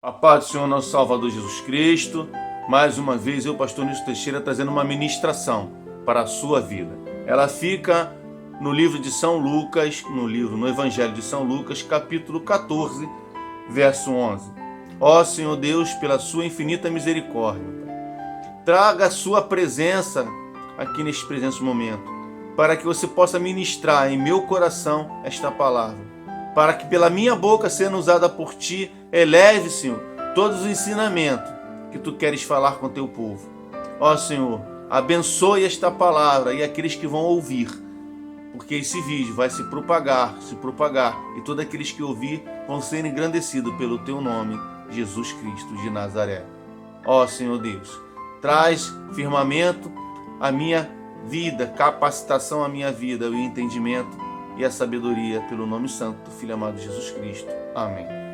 A paz do Senhor, nosso Salvador Jesus Cristo. Mais uma vez, eu, pastor Nilson Teixeira, trazendo uma ministração para a sua vida. Ela fica no livro de São Lucas, no Evangelho de São Lucas, capítulo 14, verso 11. Ó Senhor Deus, pela sua infinita misericórdia, traga a sua presença aqui neste presente momento, para que você possa ministrar em meu coração esta palavra, para que pela minha boca, sendo usada por ti, eleve, Senhor, todos os ensinamentos que tu queres falar com teu povo. Ó Senhor, abençoe esta palavra e aqueles que vão ouvir, porque esse vídeo vai se propagar, e todos aqueles que ouvir vão ser engrandecidos pelo teu nome, Jesus Cristo de Nazaré. Ó Senhor Deus, traz firmamento à minha vida, capacitação à minha vida, o entendimento e a sabedoria, pelo nome santo do Filho amado Jesus Cristo. Amém.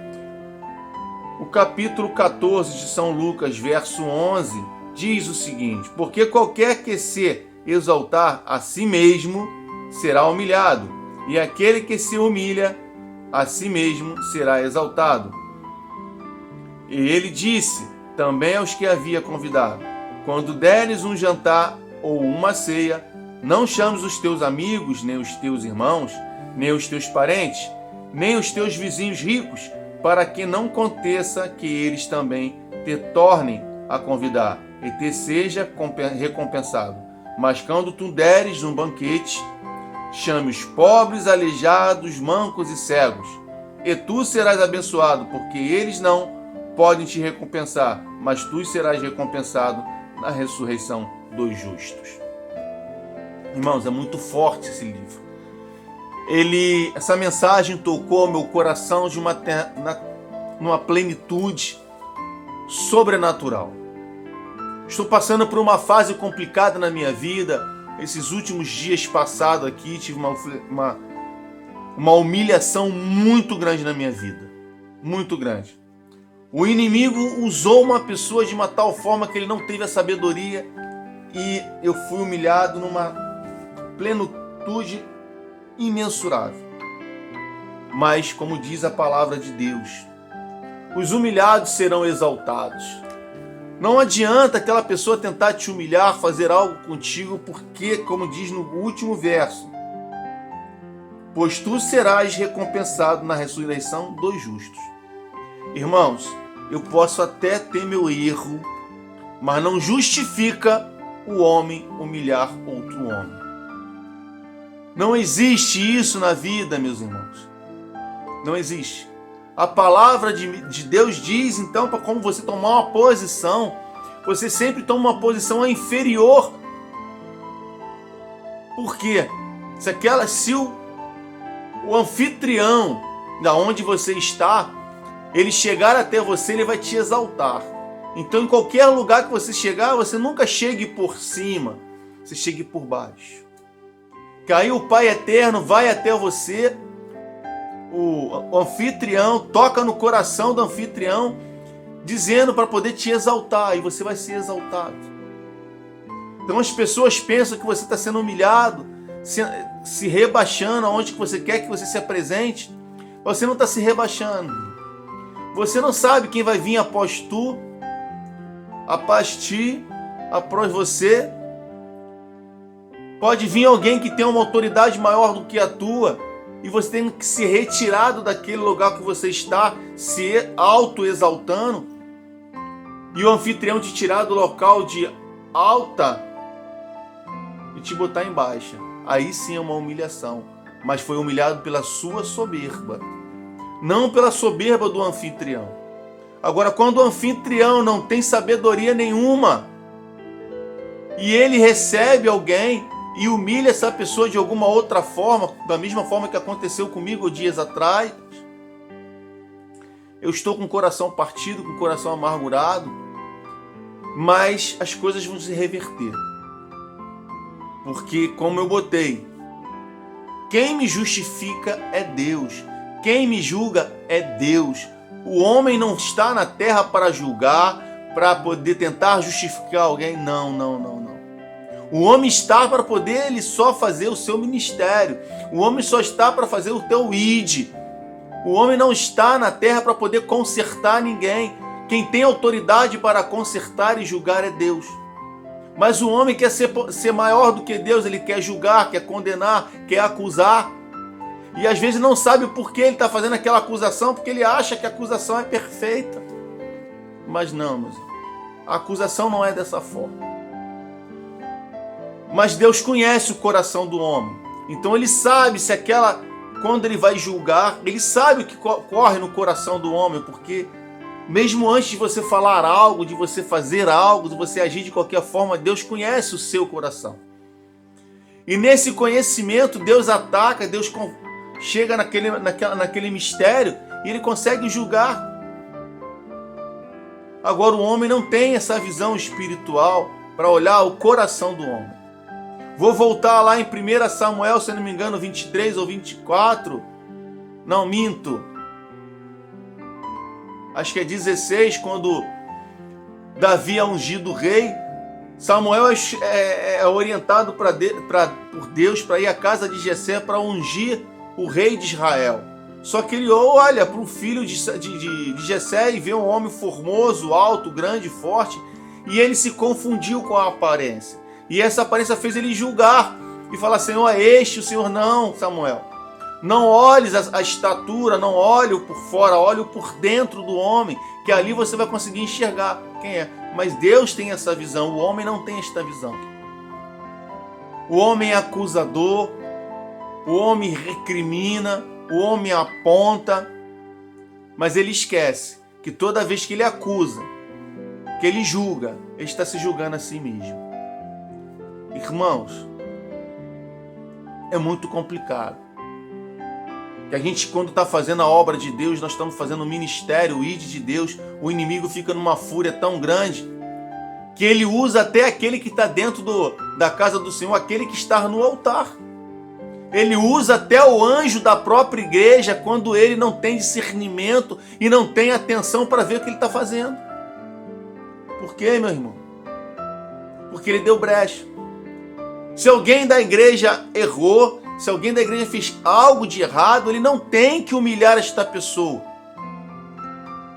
O capítulo 14 de São Lucas, verso 11, diz o seguinte: porque qualquer que se exaltar a si mesmo será humilhado, e aquele que se humilha a si mesmo será exaltado. E ele disse também aos que havia convidado: quando deres um jantar ou uma ceia, não chames os teus amigos, nem os teus irmãos, nem os teus parentes, nem os teus vizinhos ricos, para que não aconteça que eles também te tornem a convidar e te seja recompensado. Mas quando tu deres um banquete, chame os pobres, aleijados, mancos e cegos, e tu serás abençoado, porque eles não podem te recompensar, mas tu serás recompensado na ressurreição dos justos. Irmãos, é muito forte esse livro. Essa mensagem tocou meu coração de numa plenitude sobrenatural. Estou passando por uma fase complicada na minha vida. Esses últimos dias passados aqui, tive uma humilhação muito grande na minha vida. Muito grande. O inimigo usou uma pessoa de uma tal forma que ele não teve a sabedoria e eu fui humilhado numa plenitude imensurável. Mas, como diz a palavra de Deus, os humilhados serão exaltados. Não adianta aquela pessoa tentar te humilhar, fazer algo contigo, porque, como diz no último verso, pois tu serás recompensado na ressurreição dos justos. Irmãos, eu posso até ter meu erro, mas não justifica o homem humilhar outro homem. Não existe isso na vida, meus irmãos. Não existe. A palavra de Deus diz, então, para como você tomar uma posição, você sempre toma uma posição inferior. Por quê? Se o anfitrião, da onde você está, ele chegar até você, ele vai te exaltar. Então, em qualquer lugar que você chegar, você nunca chegue por cima, você chegue por baixo. Que aí o Pai Eterno vai até você, o anfitrião, toca no coração do anfitrião, dizendo para poder te exaltar, e você vai ser exaltado. Então as pessoas pensam que você está sendo humilhado, se rebaixando aonde que você quer que você se apresente. Você não está se rebaixando. Você não sabe quem vai vir após tu, após ti, após você. Pode vir alguém que tem uma autoridade maior do que a tua e você tem que se retirar daquele lugar que você está, se auto-exaltando, e o anfitrião te tirar do local de alta e te botar em baixa. Aí sim é uma humilhação, mas foi humilhado pela sua soberba, não pela soberba do anfitrião. Agora, quando o anfitrião não tem sabedoria nenhuma e ele recebe alguém e humilha essa pessoa de alguma outra forma, da mesma forma que aconteceu comigo dias atrás, eu estou com o coração partido, com o coração amargurado, mas as coisas vão se reverter. Porque, como eu botei, quem me justifica é Deus, quem me julga é Deus. O homem não está na terra para julgar, para poder tentar justificar alguém. Não. O homem está para poder ele só fazer o seu ministério. O homem só está para fazer o teu ID. O homem não está na terra para poder consertar ninguém. Quem tem autoridade para consertar e julgar é Deus. Mas o homem quer ser maior do que Deus, ele quer julgar, quer condenar, quer acusar. E às vezes não sabe por que ele está fazendo aquela acusação, porque ele acha que a acusação é perfeita. Mas não, meus irmãos, a acusação não é dessa forma. Mas Deus conhece o coração do homem. Então ele sabe se quando ele vai julgar, ele sabe o que corre no coração do homem, porque mesmo antes de você falar algo, de você fazer algo, de você agir de qualquer forma, Deus conhece o seu coração. E nesse conhecimento, Deus ataca, Deus chega naquele mistério e ele consegue julgar. Agora o homem não tem essa visão espiritual para olhar o coração do homem. Vou voltar lá em 1 Samuel, se não me engano, 23 ou 24. Não, minto. Acho que é 16, quando Davi é ungido rei. Samuel é orientado por Deus para ir à casa de Jessé para ungir o rei de Israel. Só que ele olha para o filho de Jessé e vê um homem formoso, alto, grande, forte, e ele se confundiu com a aparência. E essa aparência fez ele julgar e falar: Senhor, é este o Senhor? Não, Samuel. Não olhes a estatura, não olhe por fora, olhe por dentro do homem, que ali você vai conseguir enxergar quem é. Mas Deus tem essa visão, o homem não tem esta visão. O homem é acusador, o homem recrimina, o homem aponta, mas ele esquece que toda vez que ele acusa, que ele julga, ele está se julgando a si mesmo. Irmãos, é muito complicado. Que a gente, quando está fazendo a obra de Deus, nós estamos fazendo o ministério, o ID de Deus, o inimigo fica numa fúria tão grande que ele usa até aquele que está dentro da casa do Senhor, aquele que está no altar. Ele usa até o anjo da própria igreja quando ele não tem discernimento e não tem atenção para ver o que ele está fazendo. Por quê, meu irmão? Porque ele deu brecha. Se alguém da igreja errou, se alguém da igreja fez algo de errado, ele não tem que humilhar esta pessoa.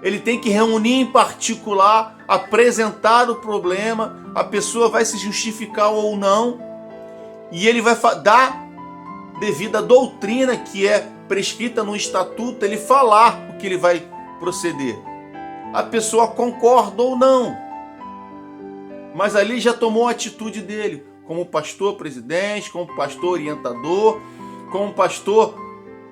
Ele tem que reunir em particular, apresentar o problema, a pessoa vai se justificar ou não, e ele vai dar, devido à doutrina que é prescrita no estatuto, ele falar o que ele vai proceder. A pessoa concorda ou não, mas ali já tomou a atitude dele, como pastor presidente, como pastor orientador, como pastor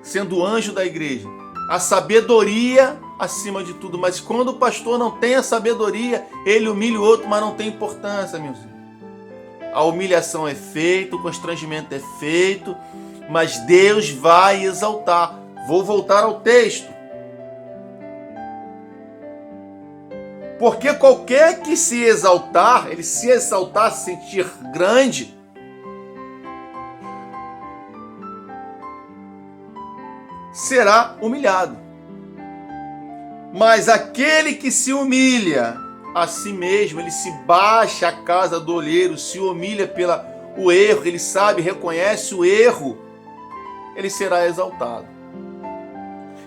sendo anjo da igreja. A sabedoria acima de tudo, mas quando o pastor não tem a sabedoria, ele humilha o outro, mas não tem importância, meus irmãos. A humilhação é feita, o constrangimento é feito, mas Deus vai exaltar. Vou voltar ao texto. Porque qualquer que se exaltar, ele se exaltar, se sentir grande, será humilhado. Mas aquele que se humilha a si mesmo, ele se baixa à casa do olheiro, se humilha pelo erro, ele sabe, reconhece o erro, ele será exaltado.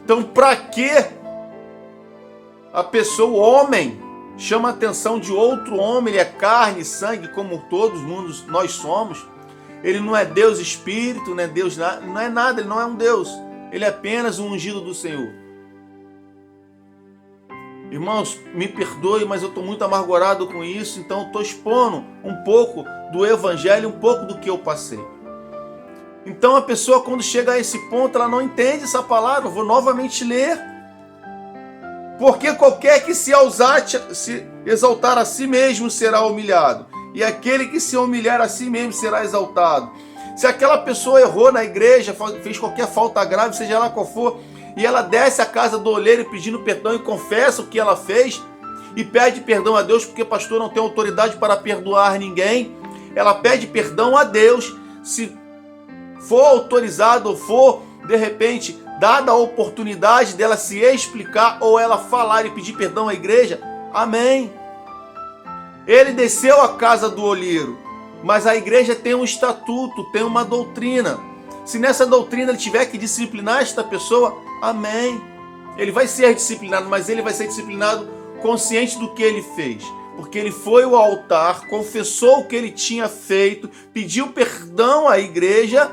Então, para que a pessoa, o homem, chama a atenção de outro homem? Ele é carne e sangue, como todos nós somos. Ele não é Deus Espírito, não é Deus, não é nada, ele não é um Deus. Ele é apenas um ungido do Senhor. Irmãos, me perdoe, mas eu estou muito amargurado com isso, então eu estou expondo um pouco do Evangelho, um pouco do que eu passei. Então a pessoa, quando chega a esse ponto, ela não entende essa palavra. Eu vou novamente ler. Porque qualquer que se exaltar a si mesmo será humilhado, e aquele que se humilhar a si mesmo será exaltado. Se aquela pessoa errou na igreja, fez qualquer falta grave, seja lá qual for, e ela desce à casa do olheiro pedindo perdão e confessa o que ela fez, e pede perdão a Deus, porque pastor não tem autoridade para perdoar ninguém, ela pede perdão a Deus. Se for autorizado ou for, de repente, dada a oportunidade dela se explicar ou ela falar e pedir perdão à igreja, amém. Ele desceu à casa do olheiro, mas a igreja tem um estatuto, tem uma doutrina. Se nessa doutrina ele tiver que disciplinar esta pessoa, amém. Ele vai ser disciplinado, mas ele vai ser disciplinado consciente do que ele fez. Porque ele foi ao altar, confessou o que ele tinha feito, pediu perdão à igreja,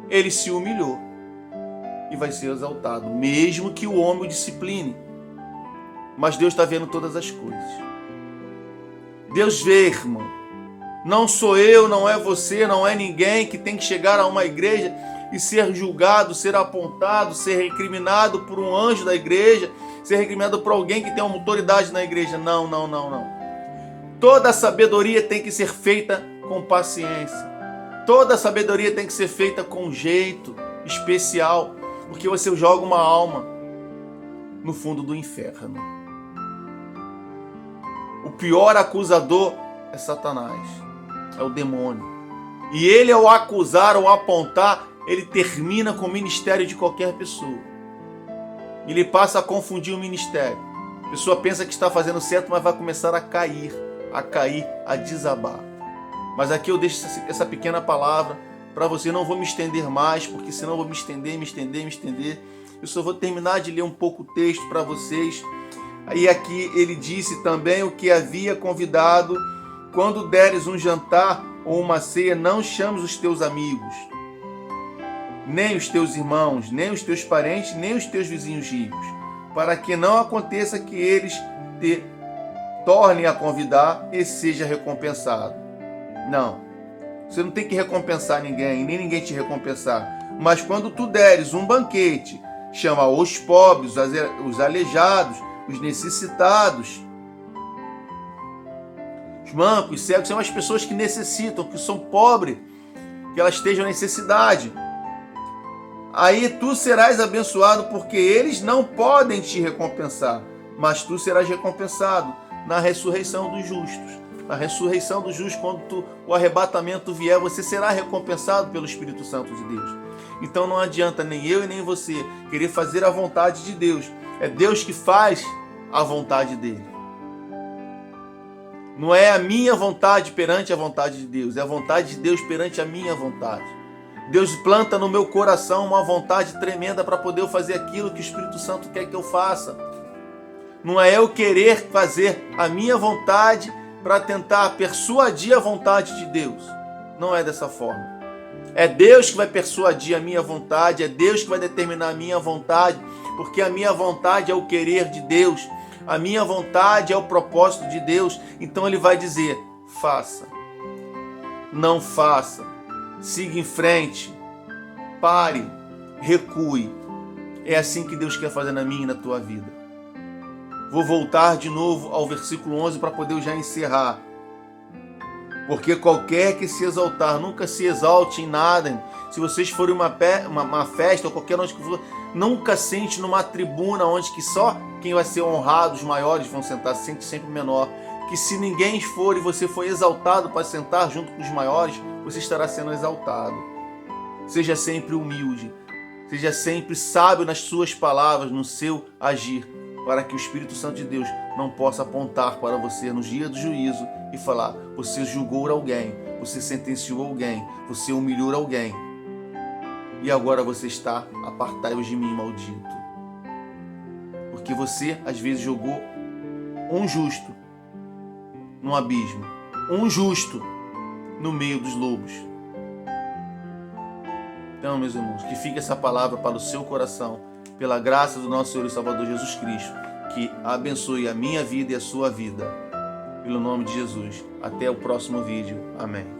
ele se humilhou e vai ser exaltado, mesmo que o homem o discipline. Mas Deus está vendo todas as coisas. Deus vê, irmão. Não sou eu, não é você, não é ninguém que tem que chegar a uma igreja e ser julgado, ser apontado, ser recriminado por um anjo da igreja, ser recriminado por alguém que tem uma autoridade na igreja. Não, não, não, não. Toda a sabedoria tem que ser feita com paciência. Toda a sabedoria tem que ser feita com jeito especial, porque você joga uma alma no fundo do inferno. O pior acusador é Satanás, é o demônio. E ele, ao acusar ou apontar, ele termina com o ministério de qualquer pessoa. Ele passa a confundir o ministério. A pessoa pensa que está fazendo certo, mas vai começar a cair, a desabar. Mas aqui eu deixo essa pequena palavra para você. Não vou me estender mais, porque senão eu vou me estender. Eu só vou terminar de ler um pouco o texto para vocês. Aí aqui ele disse também o que havia convidado: quando deres um jantar ou uma ceia, não chames os teus amigos, nem os teus irmãos, nem os teus parentes, nem os teus vizinhos ricos, para que não aconteça que eles te tornem a convidar e seja recompensado. Não, você não tem que recompensar ninguém, nem ninguém te recompensar. Mas quando tu deres um banquete, chama os pobres, os aleijados, os necessitados, os mancos, os cegos, são as pessoas que necessitam, que são pobres, que elas estejam em necessidade. Aí tu serás abençoado, porque eles não podem te recompensar, mas tu serás recompensado na ressurreição dos justos. Na ressurreição dos justos, quando o arrebatamento vier, você será recompensado pelo Espírito Santo de Deus. Então não adianta nem eu e nem você querer fazer a vontade de Deus. É Deus que faz a vontade dele. Não é a minha vontade perante a vontade de Deus, é a vontade de Deus perante a minha vontade. Deus planta no meu coração uma vontade tremenda para poder fazer aquilo que o Espírito Santo quer que eu faça. Não é eu querer fazer a minha vontade para tentar persuadir a vontade de Deus. Não é dessa forma. É Deus que vai persuadir a minha vontade, é Deus que vai determinar a minha vontade, porque a minha vontade é o querer de Deus, a minha vontade é o propósito de Deus. Então ele vai dizer: faça, não faça, siga em frente, pare, recue. É assim que Deus quer fazer na minha e na tua vida. Vou voltar de novo ao versículo 11 para poder já encerrar. Porque qualquer que se exaltar, nunca se exalte em nada. Se vocês forem uma festa ou qualquer onde que for, nunca sente numa tribuna onde que só quem vai ser honrado, os maiores vão sentar, sente sempre menor. Que se ninguém for e você for exaltado para sentar junto com os maiores, você estará sendo exaltado. Seja sempre humilde, seja sempre sábio nas suas palavras, no seu agir, para que o Espírito Santo de Deus não possa apontar para você no dia do juízo e falar: você julgou alguém, você sentenciou alguém, você humilhou alguém, e agora você está, apartai-vos de mim, maldito. Porque você às vezes jogou um justo no abismo, um justo no meio dos lobos. Então, meus irmãos, que fique essa palavra para o seu coração, pela graça do nosso Senhor e Salvador Jesus Cristo, que abençoe a minha vida e a sua vida. Pelo nome de Jesus. Até o próximo vídeo. Amém.